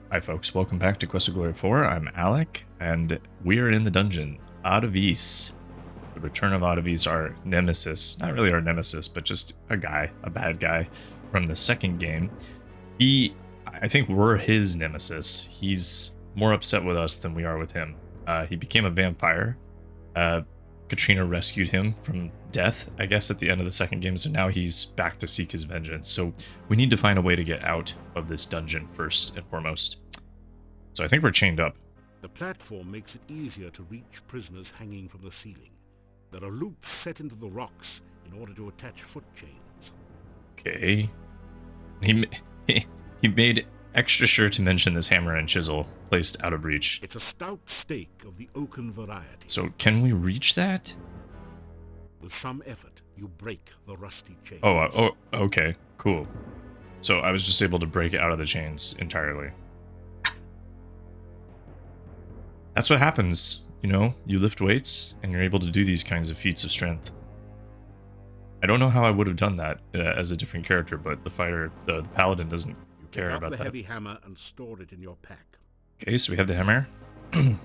Hi folks, welcome back to Quest of Glory 4. I'm Alec, and we are in the dungeon, Adavis. The return of Adavis, our nemesis. Not really our nemesis, but just a bad guy from the second game. I think we're his nemesis. He's more upset with us than we are with him. He became a vampire. Katrina rescued him from death, I guess, at the end of the second game, so now he's back to seek his vengeance. So we need to find a way to get out of this dungeon first and foremost. So I think we're chained up. The platform makes it easier to reach prisoners hanging from the ceiling. There are loops set into the rocks in order to attach foot chains. Okay. He made extra sure to mention this hammer and chisel placed out of reach. It's a stout stake of the oaken variety. So can we reach that? With some effort, you break the rusty chains. Oh, okay, cool. So I was just able to break it out of the chains entirely. That's what happens, you know? You lift weights, and you're able to do these kinds of feats of strength. I don't know how I would have done that as a different character, but the fighter, the paladin doesn't care about the that. heavy hammer and store it in your pack. Okay, so we have the hammer. We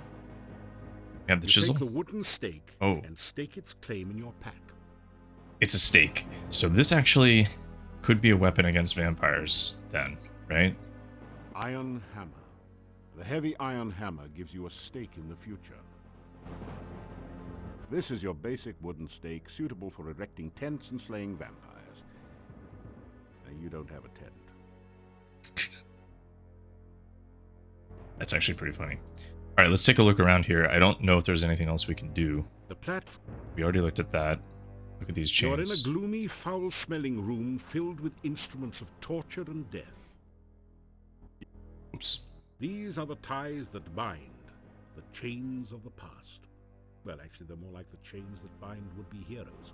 have the chisel. Take the wooden stake and stake its claim in your pack. It's a stake. So this actually could be a weapon against vampires then, right? Iron hammer. The heavy iron hammer gives you a stake in the future. This is your basic wooden stake, suitable for erecting tents and slaying vampires. Now, you don't have a tent. That's actually pretty funny. All right, let's take a look around here. I don't know if there's anything else we can do. We already looked at that. Look at these chains. You're in a gloomy, foul-smelling room filled with instruments of torture and death. Oops. These are the ties that bind, the chains of the past. Well, actually, they're more like the chains that bind would-be heroes.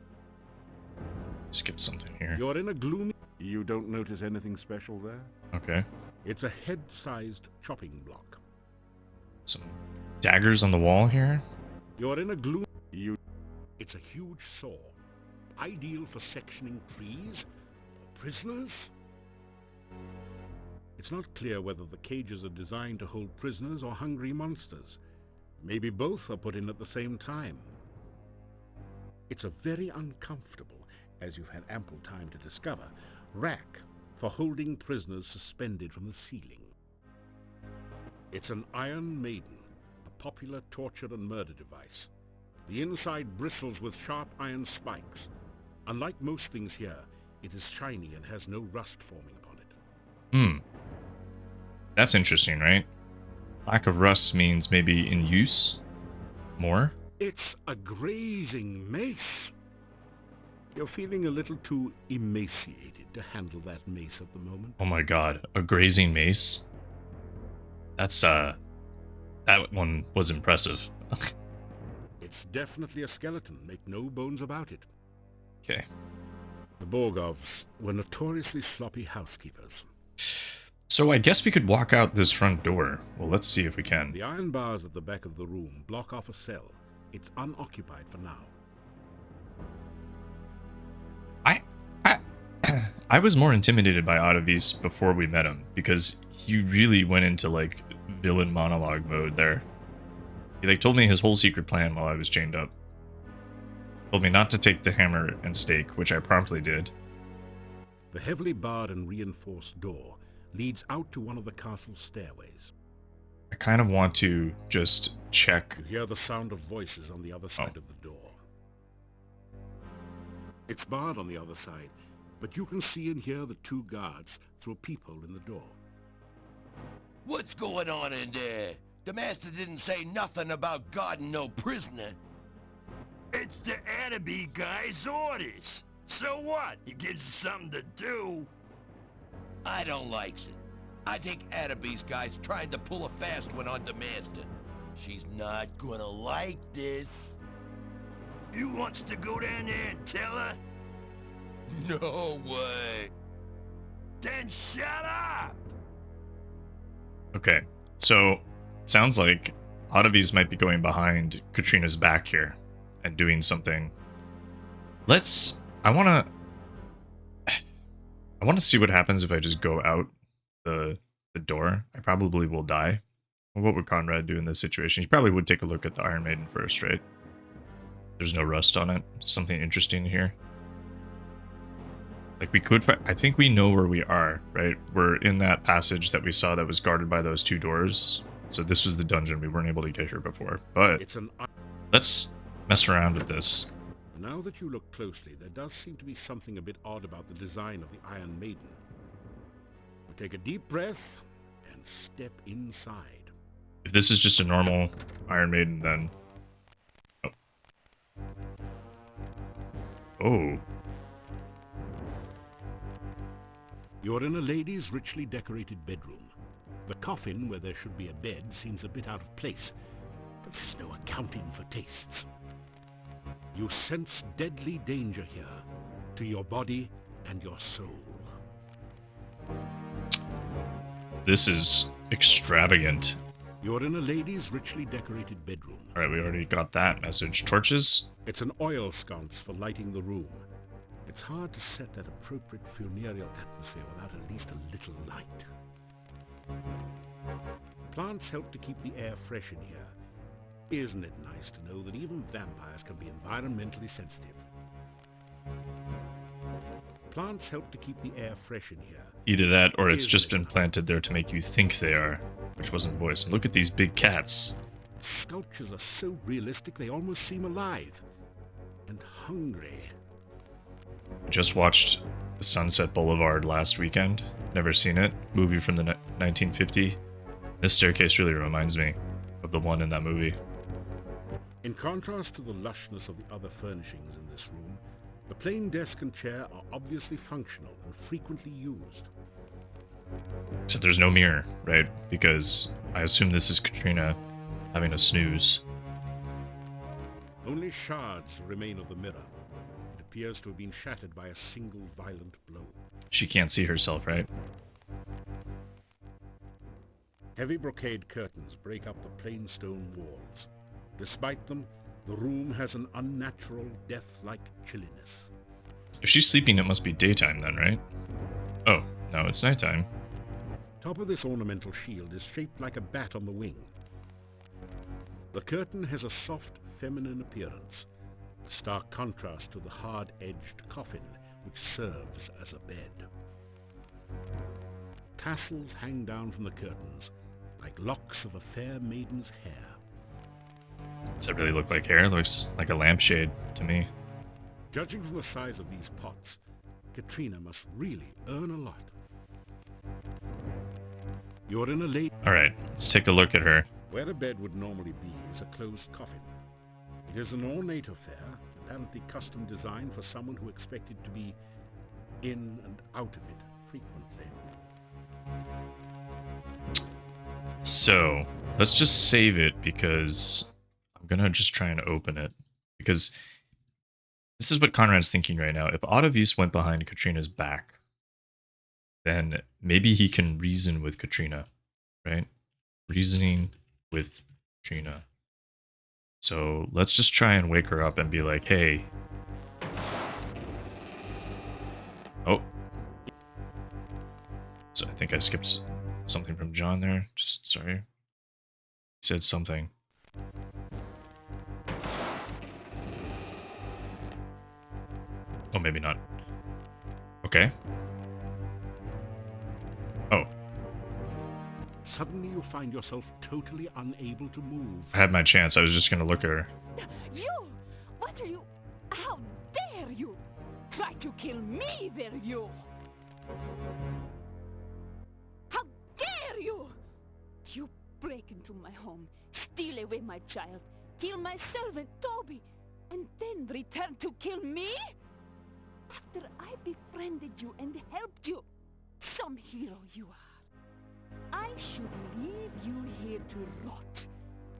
Skip something here. You're in a gloomy... You don't notice anything special there? Okay. It's a head-sized chopping block. Some daggers on the wall here. You're in a gloomy... It's a huge saw, ideal for sectioning trees or prisoners. It's not clear whether the cages are designed to hold prisoners or hungry monsters. Maybe both are put in at the same time. It's a very uncomfortable, as you've had ample time to discover, rack for holding prisoners suspended from the ceiling. It's an Iron Maiden, a popular torture and murder device. The inside bristles with sharp iron spikes. Unlike most things here, it is shiny and has no rust forming upon it. That's interesting, right? Lack of rust means maybe in use more? It's a grazing mace. You're feeling a little too emaciated to handle that mace at the moment. Oh my god, a grazing mace? That's, that one was impressive. It's definitely a skeleton, make no bones about it. Okay. The Borgovs were notoriously sloppy housekeepers. So I guess we could walk out this front door. Well, let's see if we can. The iron bars at the back of the room block off a cell. It's unoccupied for now. I was more intimidated by Adavis before we met him, because he really went into, like, villain monologue mode there. He, like, told me his whole secret plan while I was chained up. Told me not to take the hammer and stake, which I promptly did. The heavily barred and reinforced door leads out to one of the castle's stairways. I kind of want to just check. You hear the sound of voices on the other side of the door. It's barred on the other side, but you can see and hear the two guards through a peephole in the door. What's going on in there? The master didn't say nothing about guarding no prisoner. It's the Adaby guy's orders. So what? He gives you something to do. I don't like it. I think Adaby's guy's trying to pull a fast one on the master. She's not gonna like this. You wants to go down there and tell her? No way. Then shut up! Okay, so sounds like Adavis might be going behind Katrina's back here and doing something. I want to see what happens if I just go out the the door, I probably will die. Well, what would Conrad do in this situation? He probably would take a look at the Iron Maiden first, right? There's no rust on it. Something interesting here. Like we could, I think we know where we are, right? We're in that passage that we saw that was guarded by those 2 doors. So this was the dungeon. We weren't able to get here before, but let's mess around with this. Now that you look closely, there does seem to be something a bit odd about the design of the Iron Maiden. Take a deep breath and step inside. If this is just a normal Iron Maiden, then... Oh. You're in a lady's richly decorated bedroom. The coffin, where there should be a bed, seems a bit out of place, but there's no accounting for tastes. You sense deadly danger here, to your body and your soul. This is extravagant. You're in a lady's richly decorated bedroom. Alright, we already got that message. Torches? It's an oil sconce for lighting the room. It's hard to set that appropriate funereal atmosphere without at least a little light. Plants help to keep the air fresh in here. Isn't it nice to know that even vampires can be environmentally sensitive? Plants help to keep the air fresh in here. Either that, or it's just been planted there to make you think they are, which wasn't voiced. Look at these big cats. Sculptures are so realistic they almost seem alive. And hungry. I just watched Sunset Boulevard last weekend. Never seen it. Movie from the 1950. This staircase really reminds me of the one in that movie. In contrast to the lushness of the other furnishings in this room, the plain desk and chair are obviously functional and frequently used. Except there's no mirror, right? Because I assume this is Katrina having a snooze. Only shards remain of the mirror. It appears to have been shattered by a single violent blow. She can't see herself, right? Heavy brocade curtains break up the plain stone walls. Despite them, the room has an unnatural, death-like chilliness. If she's sleeping, it must be daytime then, right? Oh, no, it's nighttime. Top of this ornamental shield is shaped like a bat on the wing. The curtain has a soft, feminine appearance, a stark contrast to the hard-edged coffin which serves as a bed. Tassels hang down from the curtains like locks of a fair maiden's hair. Does that really look like hair? It looks like a lampshade to me. Judging from the size of these pots, Katrina must really earn a lot. You're in a late... Alright, let's take a look at her. Where a bed would normally be is a closed coffin. It is an ornate affair, apparently custom designed for someone who expected to be in and out of it frequently. So, let's just save it because I'm gonna just try and open it. Because this is what Conrad's thinking right now. If Autovis went behind Katrina's back, then maybe he can reason with Katrina, right? Reasoning with Katrina. So let's just try and wake her up and be like, hey. Oh. So I think I skipped something from John there. Just sorry. He said something. Oh, maybe not. Okay. Oh. Suddenly you find yourself totally unable to move. I had my chance. I was just gonna look at her. You! What are you? How dare you! Try to kill me, were you? How dare you! You break into my home, steal away my child, kill my servant Toby, and then return to kill me? After I befriended you and helped you, some hero you are. I should leave you here to rot.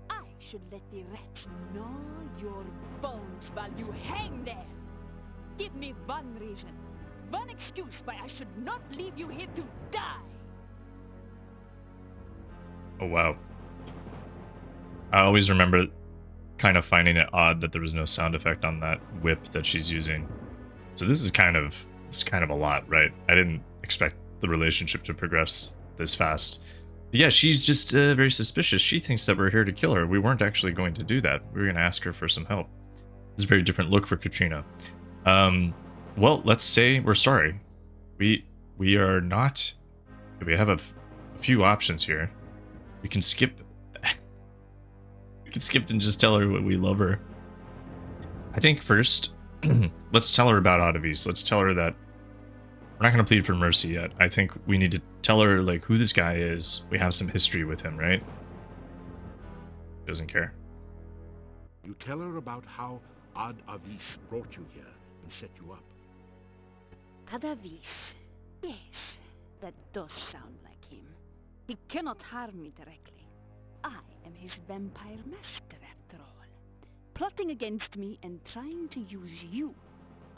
I should let the rats gnaw your bones while you hang there. Give me one reason, one excuse why I should not leave you here to die. Oh, wow. I always remember kind of finding it odd that there was no sound effect on that whip that she's using. So this is kind of a lot, right? I didn't expect the relationship to progress this fast. Yeah, she's just very suspicious. She thinks that we're here to kill her. We weren't actually going to do that. We were going to ask her for some help. It's a very different look for Katrina. Well, let's say we're sorry. We are not. We have a few options here. We can skip. We can skip and just tell her we love her. I think first, let's tell her about Oddities. Let's tell her that we're not going to plead for mercy yet. I think we need to tell her like who this guy is. We have some history with him, right? Doesn't care. You tell her about how Avis brought you here and set you up. Adavis. Yes, that does sound like him. He cannot harm me directly. I am his vampire master, after all. Plotting against me and trying to use you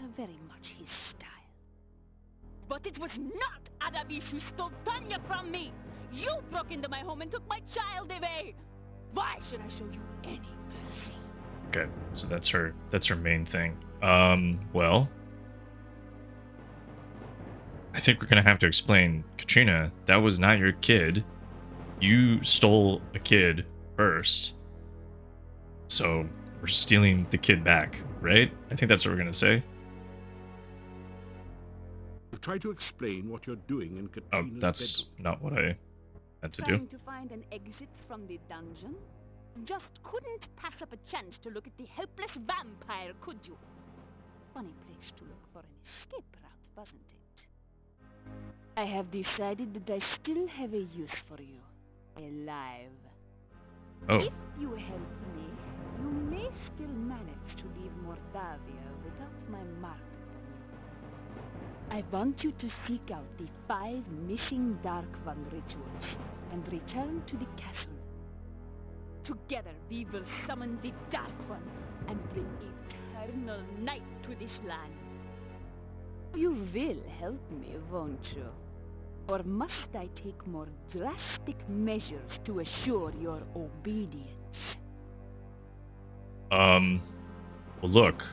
are very much his style. But it was not Adavis who stole Tanya from me! You broke into my home and took my child away! Why should I show you any mercy? Okay, so that's her main thing. Well, I think we're gonna have to explain, Katrina, that was not your kid. You stole a kid first. So we're stealing the kid back, right? I think that's what we're gonna say. Try to explain what you're doing in Oh, Katrina's that's bedroom. not what I had to do. Trying to find an exit from the dungeon? Just couldn't pass up a chance to look at the helpless vampire, could you? Funny place to look for an escape route, wasn't it? I have decided that I still have a use for you. Alive. Oh, If you help me, you may still manage to leave Mordavia without my mark upon you. I want you to seek out the 5 missing Dark One rituals and return to the castle. Together we will summon the Dark One and bring eternal night to this land. You will help me, won't you? Or must I take more drastic measures to assure your obedience? well, look,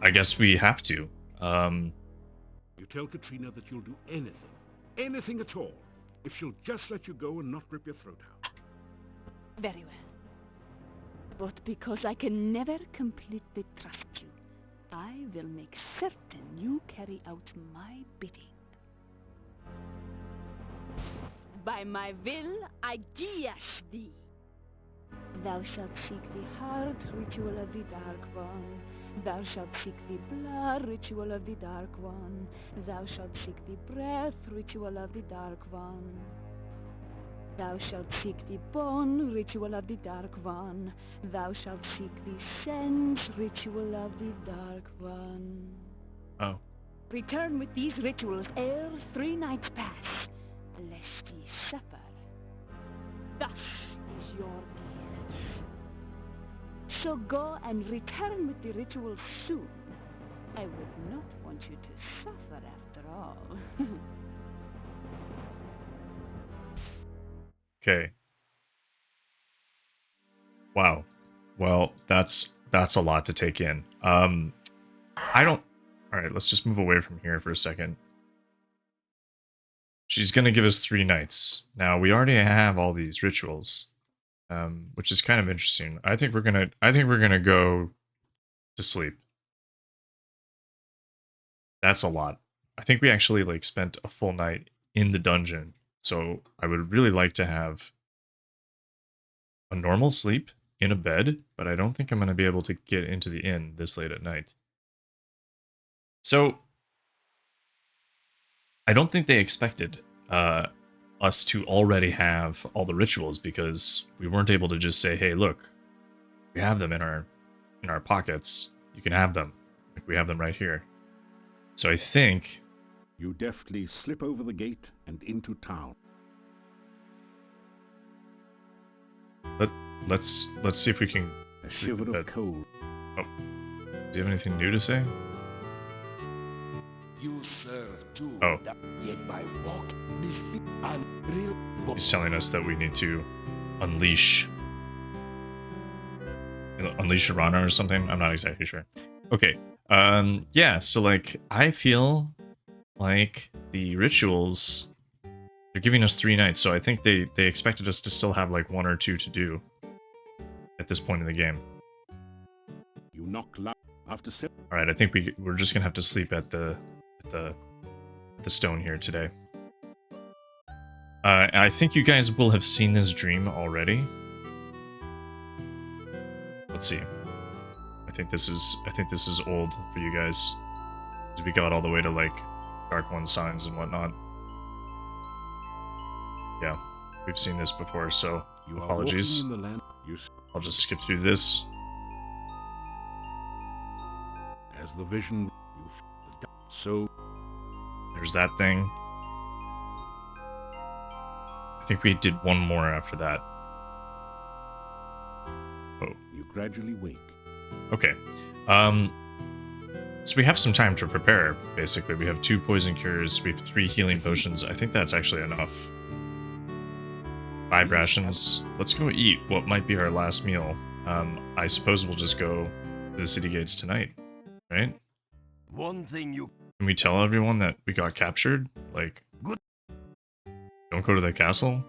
I guess we have to. You tell Katrina that you'll do anything at all, if she'll just let you go and not rip your throat out. Very well. But because I can never completely trust you, I will make certain you carry out my bidding. By my will, I guias thee. Thou shalt seek the heart ritual of the Dark One. Thou shalt seek the blood ritual of the Dark One. Thou shalt seek the breath ritual of the Dark One. Thou shalt seek the bone ritual of the Dark One. Thou shalt seek the sense ritual of the Dark One. Oh, Return with these rituals ere 3 nights pass, lest ye suffer. Thus is your guess. So go and return with the rituals soon. I would not want you to suffer after all. okay. Wow. Well, that's a lot to take in. I don't. All right, let's just move away from here for a second. She's gonna give us 3 nights. Now we already have all these rituals, which is kind of interesting. I think we're gonna go to sleep. That's a lot. I think we actually like spent a full night in the dungeon, so I would really like to have a normal sleep in a bed, but I don't think I'm gonna be able to get into the inn this late at night. So I don't think they expected us to already have all the rituals, because we weren't able to just say, hey, look, we have them in our pockets. You can have them. Like, we have them right here. So I think You deftly slip over the gate and into town. let's see if we can A sleep in shiver bed. of cold. Do you have anything new to say? You serve too. Oh. Yet by walk this unreal. He's telling us that we need to unleash Rana or something. I'm not exactly sure. Okay. Yeah, so like I feel like the rituals, they're They're giving us 3 nights, so I think they expected us to still have like 1 or 2 to do at this point in the game. You knock loud after All right, I think we're just gonna have to sleep at the stone here today. I think you guys will have seen this dream already. Let's see. I think this is old for you guys, because we got all the way to like Dark One signs and whatnot. Yeah, we've seen this before, so you apologies. Are walking in the land. I'll just skip through this. As the vision, so there's that thing. I think we did one more after that. Oh. You gradually wake. Okay. So we have some time to prepare, basically. We have 2 poison cures, we have 3 healing potions. I think that's actually enough. 5 rations. Let's go eat what might be our last meal. I suppose we'll just go to the city gates tonight, right? One thing you... Can we tell everyone that we got captured? Like, don't go to the castle?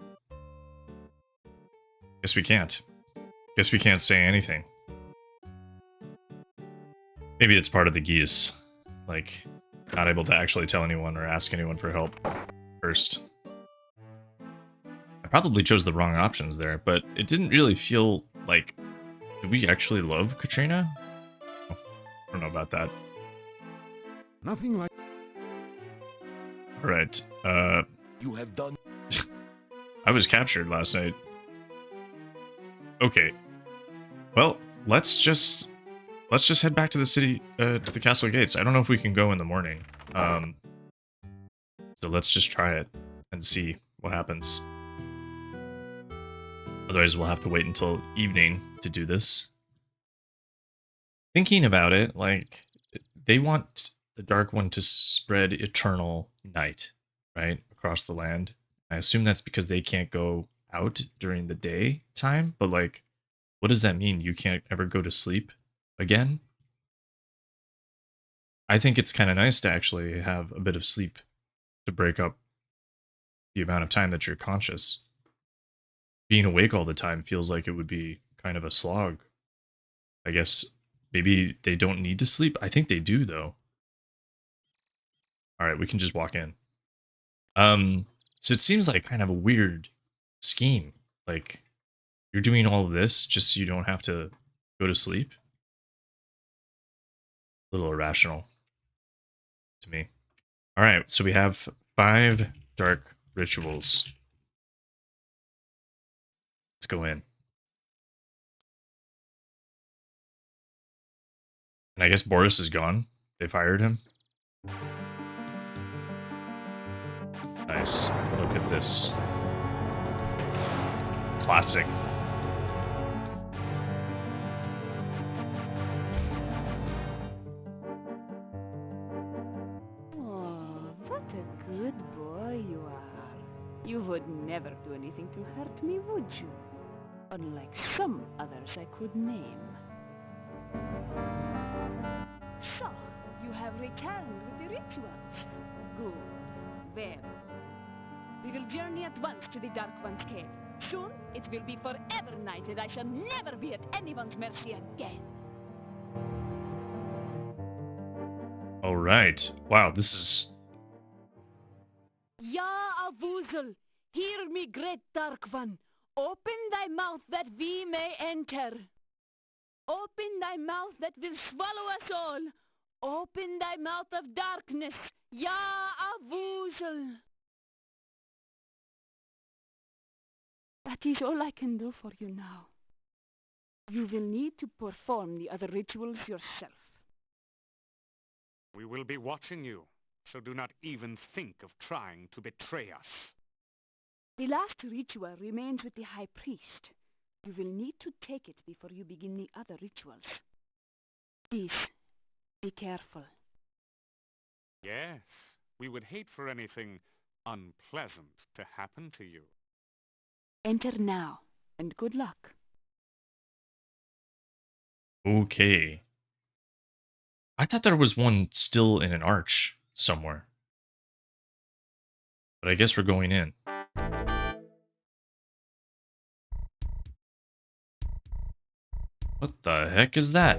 Guess we can't. Guess we can't say anything. Maybe it's part of the geese. Like, not able to actually tell anyone or ask anyone for help first. I probably chose the wrong options there, but it didn't really feel like... Do we actually love Katrina? I don't know about that. Nothing like... Alright, You have done... I was captured last night. Okay. Well, let's just head back to the city, to the castle gates. I don't know if we can go in the morning. So let's just try it and see what happens. Otherwise, we'll have to wait until evening to do this. Thinking about it, like, they want the Dark One to spread eternal night, right, across the land. I assume that's because they can't go out during the day time, but like, what does that mean? You can't ever go to sleep again? I think it's kind of nice to actually have a bit of sleep to break up the amount of time that you're conscious. Being awake all the time feels like it would be kind of a slog. I guess maybe they don't need to sleep. I think they do, though. All right, we can just walk in. So it seems like kind of a weird scheme. Like, you're doing all of this just so you don't have to go to sleep? A little irrational to me. All right, so we have 5 dark rituals. Let's go in. And I guess Boris is gone. They fired him. Nice. Look at this. Classic. Oh, what a good boy you are. You would never do anything to hurt me, would you? Unlike some others I could name. So, you have returned with the rituals. Good. Very good. We will journey at once to the Dark One's cave. Soon, it will be forever night and I shall never be at anyone's mercy again. Alright. Wow, this is... Ya Avuzel, hear me, great Dark One. Open thy mouth that we may enter. Open thy mouth that will swallow us all. Open thy mouth of darkness, Ya Avuzel. That is all I can do for you now. You will need to perform the other rituals yourself. We will be watching you, so do not even think of trying to betray us. The last ritual remains with the High Priest. You will need to take it before you begin the other rituals. Please, be careful. Yes, we would hate for anything unpleasant to happen to you. Enter now, and good luck. Okay. I thought there was one still in an arch somewhere. But I guess we're going in. What the heck is that?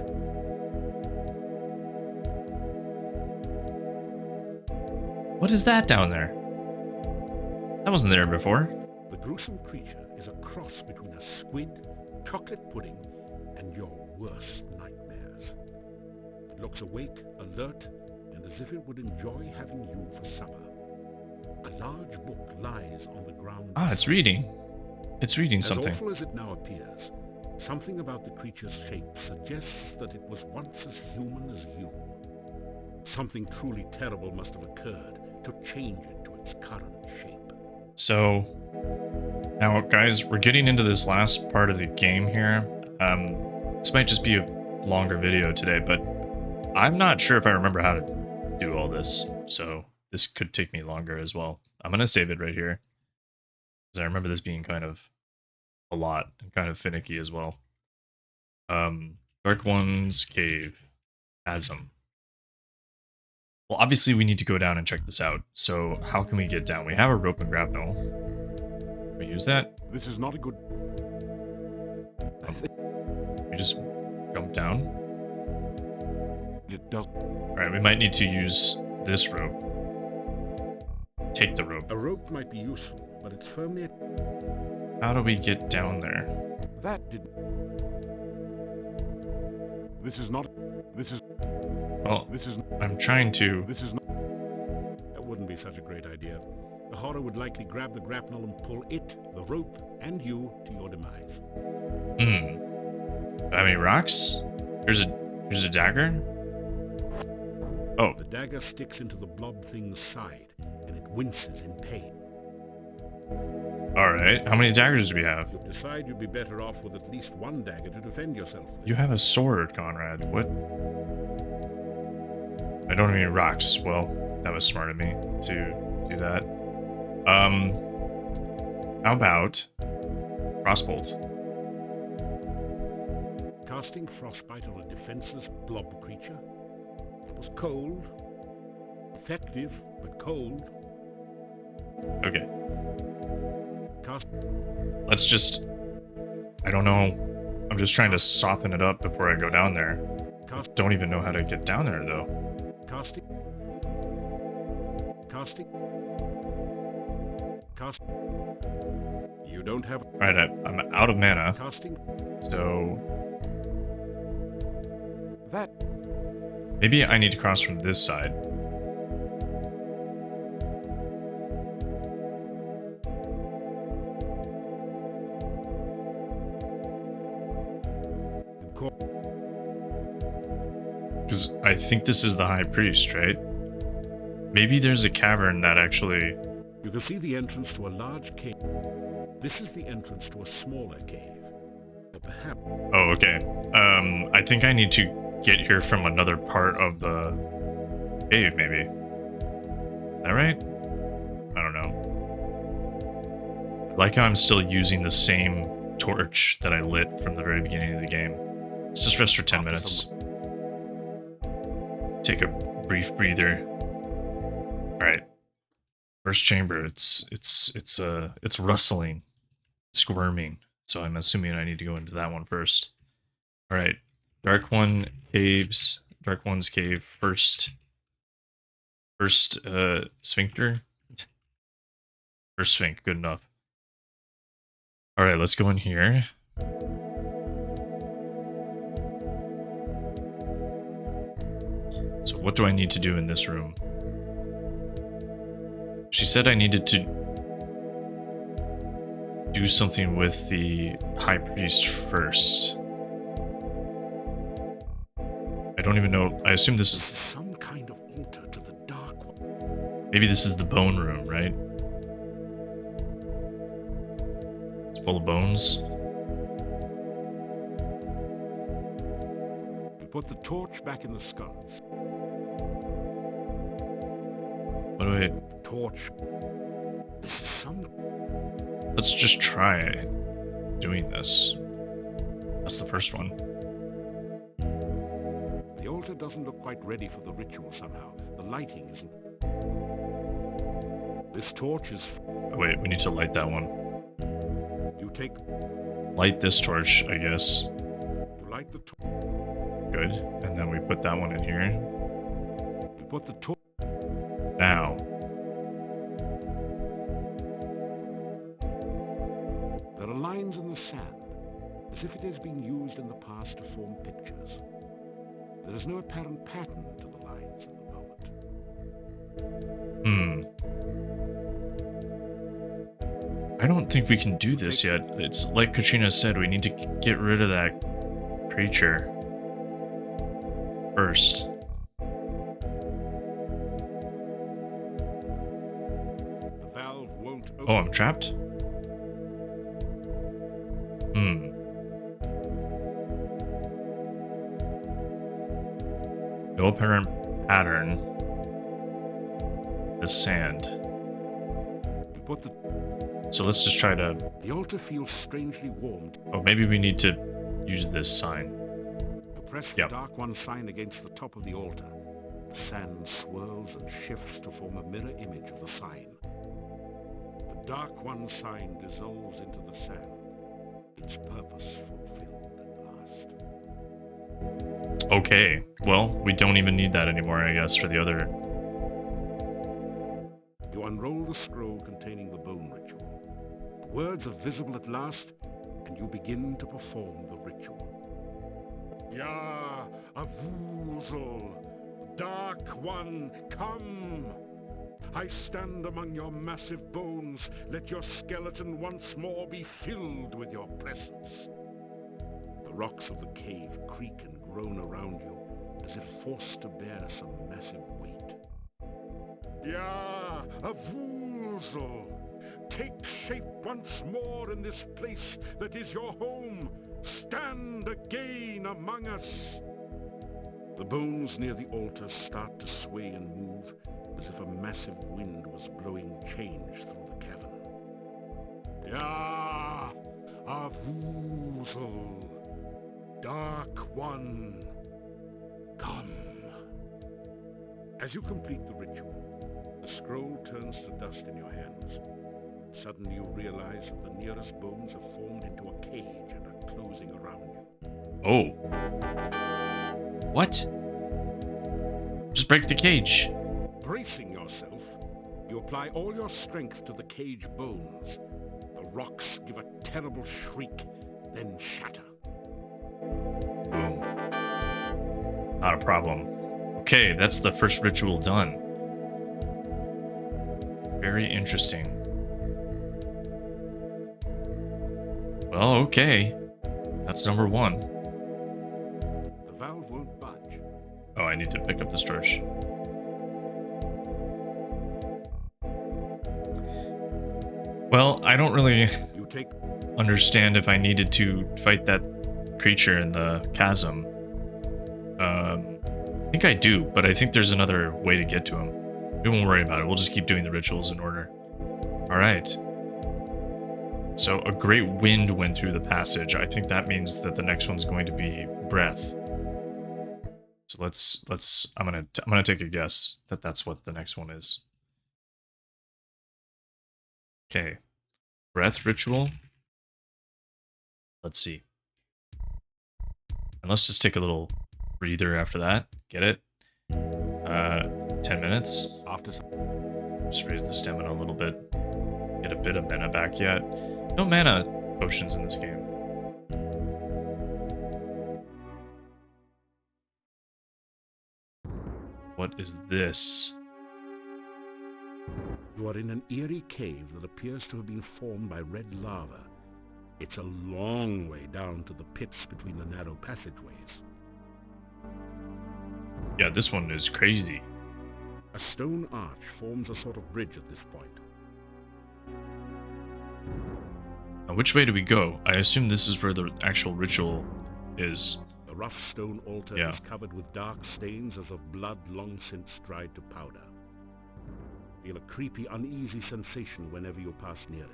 What is that down there? That wasn't there before. The gruesome creature is a cross between a squid, chocolate pudding, and your worst nightmares. It looks awake, alert, and as if it would enjoy having you for supper. A large book lies on the ground. Ah, it's reading. It's reading something. As awful as it now appears, something about the creature's shape suggests that it was once as human as you. Something truly terrible must have occurred to change it to its current shape. So, now guys, we're getting into this last part of the game here. This might just be a longer video today, but I'm not sure if I remember how to do all this, so this could take me longer as well. I'm going to save it right here, because I remember this being kind of a lot and kind of finicky as well. Dark One's Cave. Chasm. Well, obviously we need to go down and check this out. So how can we get down? We have a rope and grapnel. Can we use that? This is not a good... We just jump down. It does. Alright, we might need to use this rope. Take the rope. A rope might be useful, but it's firmly... How do we get down there? That didn't... This is not... This is... Well, This is... I'm trying to... This is not... That wouldn't be such a great idea. The horror would likely grab the grapnel and pull it, the rope, and you to your demise. Do I have any rocks? Here's a dagger? Oh, The dagger sticks into the blob thing's side, and it winces in pain. alright. How many daggers do we have? You'll decide you'd be better off with at least one dagger to defend yourself with. You have a sword, Conrad. What? I don't have any rocks. Well, that was smart of me to do that. How about crossbolt? Casting frostbite on a defenseless blob creature? It was cold. Effective, but cold. Okay, Cast... let's just... I don't know. I'm just trying to soften it up before I go down there. Cast... Don't even know how to get down there, though. Casting... Casting... Cast... You don't have... Alright, I'm out of mana, Casting... so... That... Maybe I need to cross from this side. Because I think this is the High Priest, right? Maybe there's a cavern that actually... You can see the entrance to a large cave. This is the entrance to a smaller cave. But perhaps... Oh, okay. I think I need to get here from another part of the cave, maybe. Is that right? I don't know. I like how I'm still using the same torch that I lit from the very beginning of the game. Let's just rest for 10 minutes. Take a brief breather. Alright. First chamber, it's rustling, squirming. So I'm assuming I need to go into that one first. Alright. Dark One's Cave, first sphincter. First sphinx, good enough. Alright, let's go in here. So what do I need to do in this room? She said I needed to do something with the High Priest first. I don't even know. I assume this is... some kind of altar to the Dark One. Maybe this is the bone room, right? It's full of bones. You put the torch back in the skulls. What do I... Torch. This is some... Let's just try doing this. That's the first one. The altar doesn't look quite ready for the ritual somehow. The lighting isn't... This torch is... Oh, wait, we need to light that one. You take... Light this torch, I guess. You light the torch. Good. And then we put that one in here. You put the torch... Now. There are lines in the sand, as if it has been used in the past to form pictures. There is no apparent pattern to the lines at the moment. I don't think we can do this yet. It's like Katrina said, we need to get rid of that creature first. The valve won't open. Oh, I'm trapped? No apparent pattern. The sand. You put the... So let's just try to... The altar feels strangely warmed. Oh, maybe we need to use this sign. You press the Dark One sign against the top of the altar. The sand swirls and shifts to form a mirror image of the sign. The Dark One sign dissolves into the sand. Its purpose fulfilled at last. Okay, well, we don't even need that anymore, I guess, for the other... You unroll the scroll containing the bone ritual. The words are visible at last, and you begin to perform the ritual. Ya, Avuzul, Dark One, come! I stand among your massive bones. Let your skeleton once more be filled with your presence. The rocks of the cave creak and groan around you, as if forced to bear some massive weight. Ya, Avuzul, take shape once more in this place that is your home. Stand again among us. The bones near the altar start to sway and move, as if a massive wind was blowing change through the cavern. Ya, Avuzul, Dark One, come. As you complete the ritual, the scroll turns to dust in your hands. Suddenly you realize that the nearest bones have formed into a cage and are closing around you. Oh. What? Just break the cage. Bracing yourself, you apply all your strength to the cage bones. The rocks give a terrible shriek, then shatter. Boom. Not a problem. Okay, that's the first ritual done. Very interesting. Well, okay. That's number one. The valve won't budge. Oh, I need to pick up this torch. Well, I don't really understand if I needed to fight that creature in the chasm. I think I do, but I think there's another way to get to him. We won't worry about it. We'll just keep doing the rituals in order. Alright. So a great wind went through the passage. I think that means that the next one's going to be breath. So I'm gonna take a guess that that's what the next one is. Okay. Breath ritual. Let's see. And let's just take a little breather after that. Get it? 10 minutes. Just raise the stamina a little bit. Get a bit of mana back yet. No mana potions in this game. What is this? You are in an eerie cave that appears to have been formed by red lava. It's a long way down to the pits between the narrow passageways. Yeah, this one is crazy. A stone arch forms a sort of bridge at this point. Now, which way do we go? I assume this is where the actual ritual is. The rough stone altar is covered with dark stains as of blood long since dried to powder. Feel a creepy, uneasy sensation whenever you pass near it.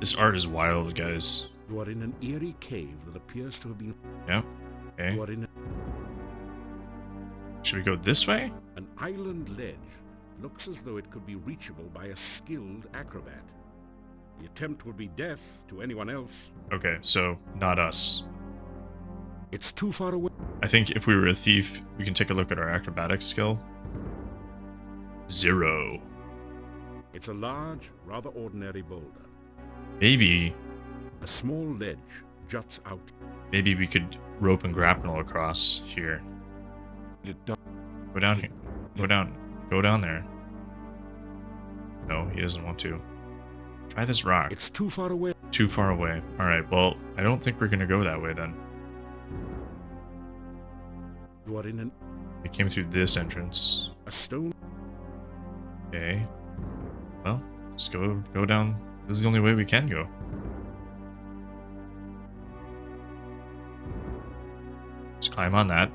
This art is wild, guys. You are in an eerie cave that appears to have been... Yeah, okay. You are in Should we go this way? an island ledge looks as though it could be reachable by a skilled acrobat. The attempt would be death to anyone else. Okay, so not us. It's too far away. I think if we were a thief, we can take a look at our acrobatics skill. 0. It's a large, rather ordinary boulder. Maybe A small ledge juts out. Maybe we could rope and grapnel across here. Go down here. Go down. Go down there. No, he doesn't want to. Try this rock. It's too far away. Too far away. Alright, well, I don't think we're gonna go that way then. You are in We came through this entrance. a stone. Okay. Well, let's go down. This is the only way we can go. Just climb on that.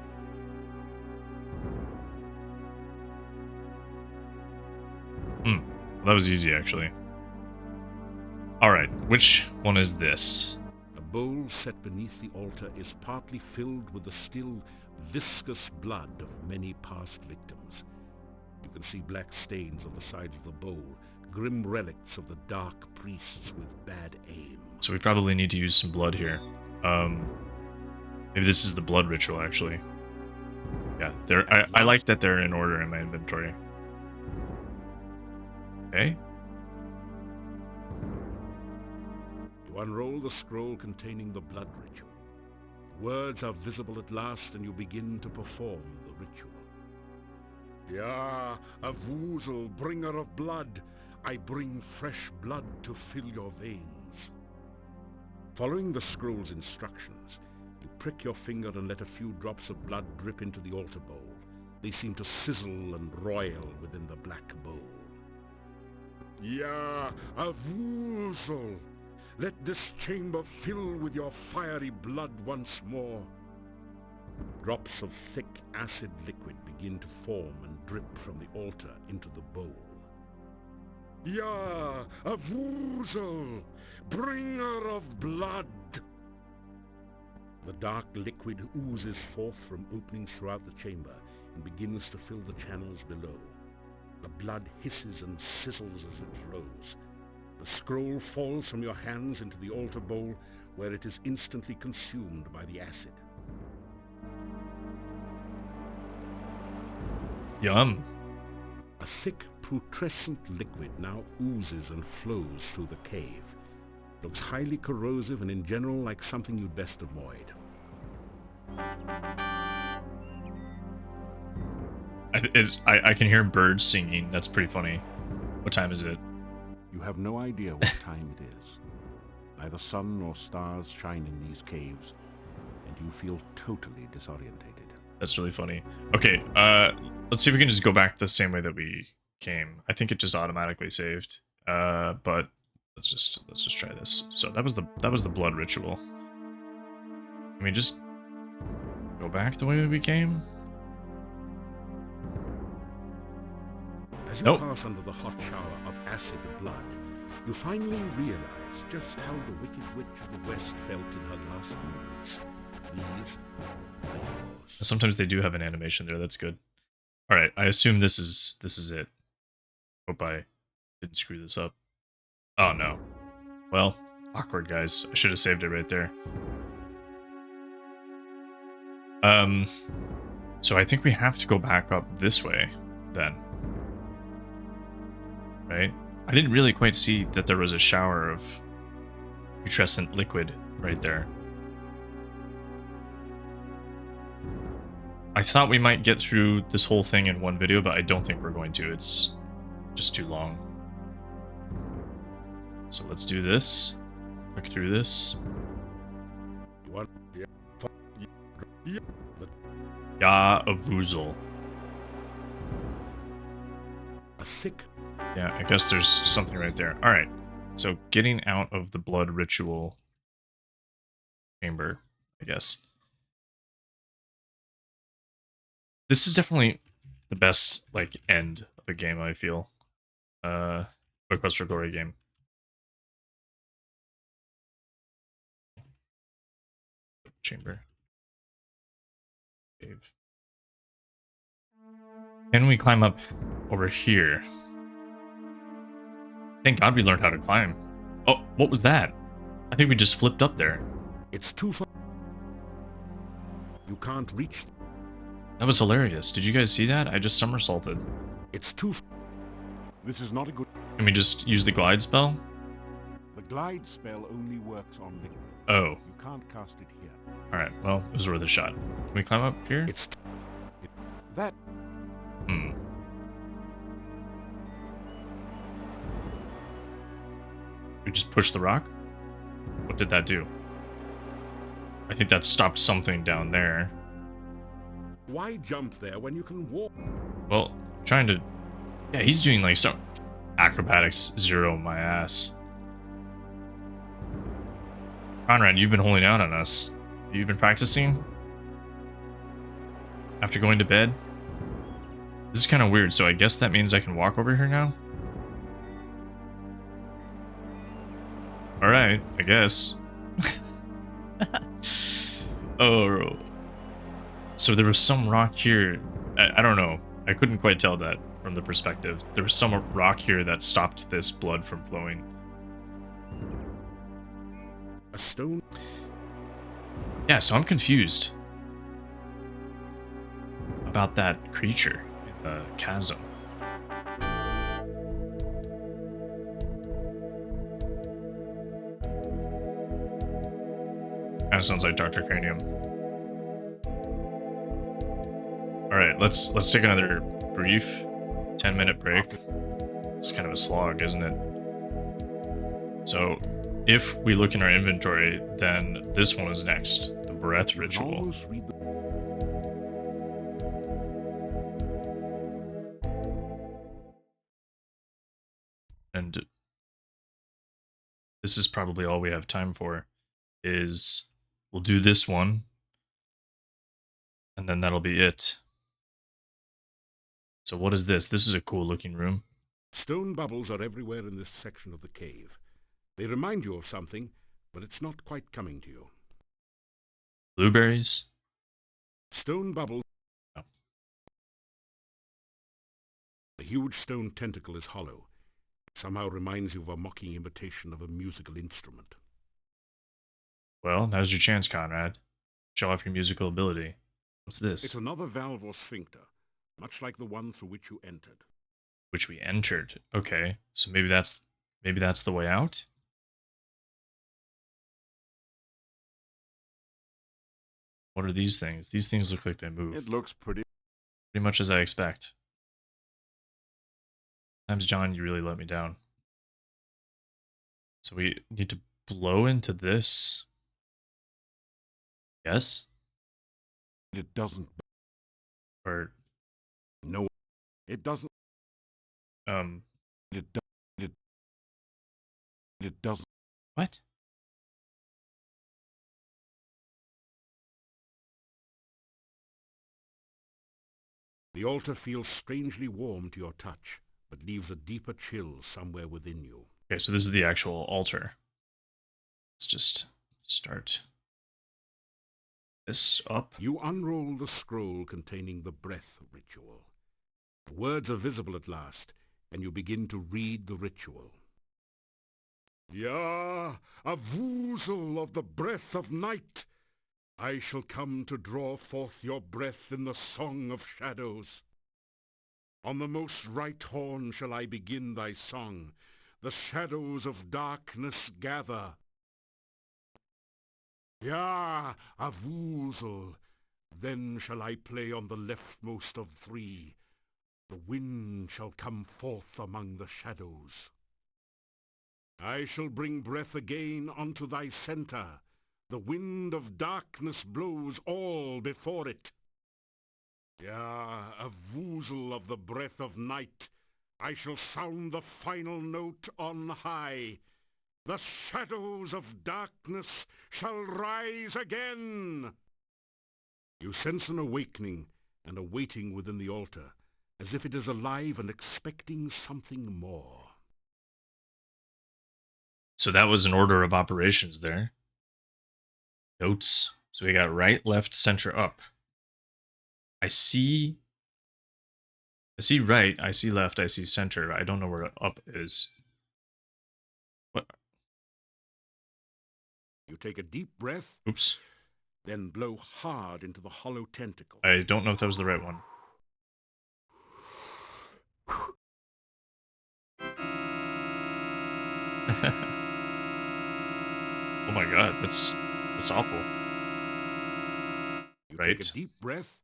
Well, that was easy, actually. Alright, which one is this? The bowl set beneath the altar is partly filled with the still viscous blood of many past victims. You can see black stains on the sides of the bowl, grim relics of the dark priests with bad aim. So we probably need to use some blood here. Maybe this is the blood ritual, actually. Yeah, I like that they're in order in my inventory. Okay. You unroll the scroll containing the blood ritual. Words are visible at last, and you begin to perform the ritual. Ya, a Vuzel, bringer of blood, I bring fresh blood to fill your veins. Following the scroll's instructions, you prick your finger and let a few drops of blood drip into the altar bowl. They seem to sizzle and roil within the black bowl. Ya, a Vuzel, let this chamber fill with your fiery blood once more. Drops of thick acid liquid begin to form and drip from the altar into the bowl. Ya, a Vuzel, bringer of blood! The dark liquid oozes forth from openings throughout the chamber and begins to fill the channels below. The blood hisses and sizzles as it flows. The scroll falls from your hands into the altar bowl, where it is instantly consumed by the acid. Yum. A thick, putrescent liquid now oozes and flows through the cave. It looks highly corrosive and in general like something you'd best avoid. I can hear birds singing. That's pretty funny. What time is it? You have no idea what time it is. Neither sun nor stars shine in these caves, and you feel totally disorientated. That's really funny. Okay, let's see if we can just go back the same way that we came. I think it just automatically saved. But let's just try this. So that was the blood ritual. Can we just go back the way we came? As you Nope. pass under the hot shower of acid blood, you finally realize just how the Wicked Witch of the West felt in her last moments. These are yours. Sometimes they do have an animation there. That's good. All right, I assume this is it. Hope I didn't screw this up. Oh no. Well, awkward, guys. I should have saved it right there. So I think we have to go back up this way then. Right? I didn't really quite see that there was a shower of putrescent liquid right there. I thought we might get through this whole thing in one video, but I don't think we're going to. It's just too long. So let's do this. Click through this. Ya a Vuzel. A thick Yeah, I guess there's something right there. Alright, so getting out of the blood ritual chamber, I guess. This is definitely the best, like, end of a game, I feel. Quest for Glory game. Chamber. Cave. Can we climb up over here. Thank God we learned how to climb. Oh, what was that? I think we just flipped up there. It's too far. You can't reach. That was hilarious. Did you guys see that? I just somersaulted. It's too far. This is not a good... Can we just use the glide spell? The glide spell only works on liquid. Oh. You can't cast it here. Alright, well, it was worth a shot. Can we climb up here? That... Hmm. We just pushed the rock? What did that do? I think that stopped something down there. Why jump there when you can walk? Well, trying to... Yeah, he's doing like some... Acrobatics 0 my ass. Conrad, you've been holding out on us. Have you been practicing? After going to bed? This is kind of weird, so I guess that means I can walk over here now? Alright, I guess. Oh. So there was some rock here. I don't know. I couldn't quite tell that from the perspective. There was some rock here that stopped this blood from flowing. A stone? Yeah, so I'm confused about that creature in the chasm. Kind of sounds like Dr. Cranium. All right, let's take another brief 10-minute break. It's kind of a slog, isn't it? So, if we look in our inventory, then this one is next, the breath ritual. And this is probably all we have time for, is we'll do this one, and then that'll be it. So what is this? This is a cool looking room. Stone bubbles are everywhere in this section of the cave. They remind you of something, but it's not quite coming to you. Blueberries? Stone bubbles... Oh. The huge stone tentacle is hollow. It somehow reminds you of a mocking imitation of a musical instrument. Well, now's your chance, Conrad. Show off your musical ability. What's this? It's another valve or sphincter, much like the one through which you entered. Which we entered. Okay, so maybe that's the way out? What are these things? These things look like they move. It looks pretty much as I expect. Sometimes, John, you really let me down. So we need to blow into this. Yes? It doesn't. Or No, It doesn't. It doesn't. what? the altar feels strangely warm to your touch, but leaves a deeper chill somewhere within you. Okay, so this is the actual altar. Let's just start this up. You unroll the scroll containing the breath ritual. The words are visible at last, and you begin to read the ritual. Yah, a woozle of the breath of night! I shall come to draw forth your breath in the song of shadows. On the most right horn shall I begin thy song. The shadows of darkness gather. Yah, a woozle! Then shall I play on the leftmost of three. The wind shall come forth among the shadows. I shall bring breath again unto thy centre. The wind of darkness blows all before it. Yea, a woozle of the breath of night. I shall sound the final note on high. The shadows of darkness shall rise again. You sense an awakening and a waiting within the altar, as if it is alive and expecting something more. So that was an order of operations there. Notes. So we got right, left, center, up. I see I see right, I see left, I see center. I don't know where up is. What? You take a deep breath, Oops. then blow hard into the hollow tentacle. I don't know if that was the right one. Oh my god, that's awful. You Right? take a deep breath,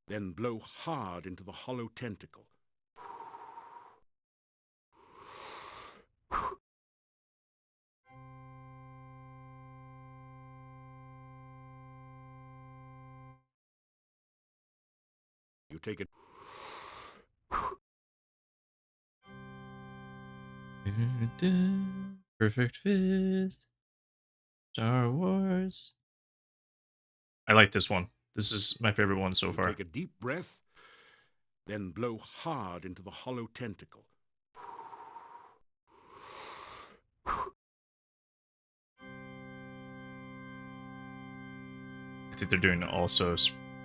then blow hard into the hollow tentacle. You take a Perfect fit. Star Wars. I like this one. This is my favorite one so far. Take a deep breath, then blow hard into the hollow tentacle. I think they're doing also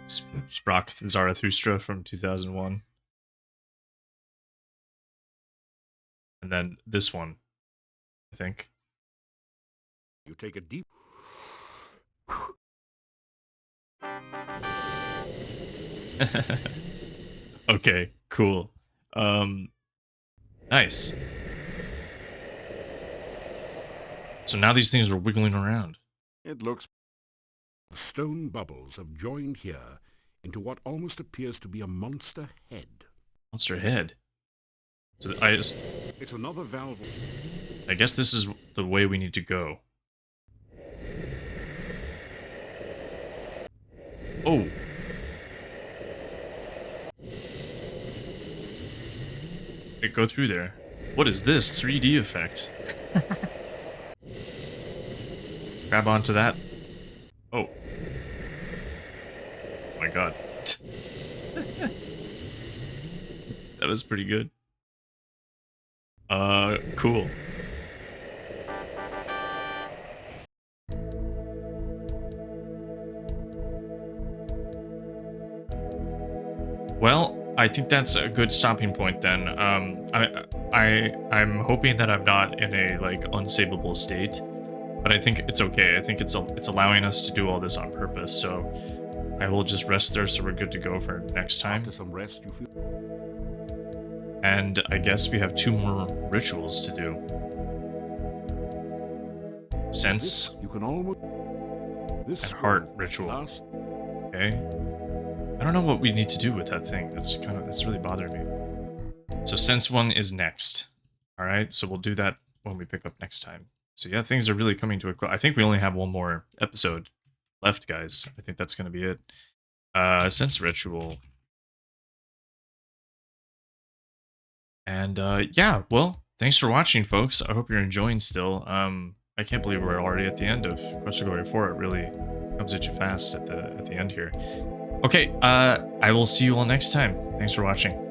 Sprach Zarathustra from 2001. And then this one, I think. You take a deep... Okay, cool. Nice. So now these things are wiggling around. It looks... The stone bubbles have joined here into what almost appears to be a monster head. Monster head. So It's another valve... I guess this is the way we need to go. Oh. Wait, go through there. What is this 3D effect? Grab onto that. Oh. Oh my god. That was pretty good. Cool. Well, I think that's a good stopping point then. I'm hoping that I'm not in a like unsavable state, but I think it's okay. I think it's allowing us to do all this on purpose. So I will just rest there, so we're good to go for next time. After some rest, you feel... And I guess we have 2 more rituals to do. Sense You can almost... This and heart ritual. last... Okay. I don't know what we need to do with that thing. That's really bothering me. So sense 1 is next. Alright, so we'll do that when we pick up next time. So yeah, things are really coming to a close. I think we only have 1 more episode left, guys. I think that's gonna be it. Sense ritual. And yeah, well, thanks for watching, folks. I hope you're enjoying still. I can't believe we're already at the end of Quest for Glory 4. It really comes at you fast at the end here. Okay, I will see you all next time. Thanks for watching.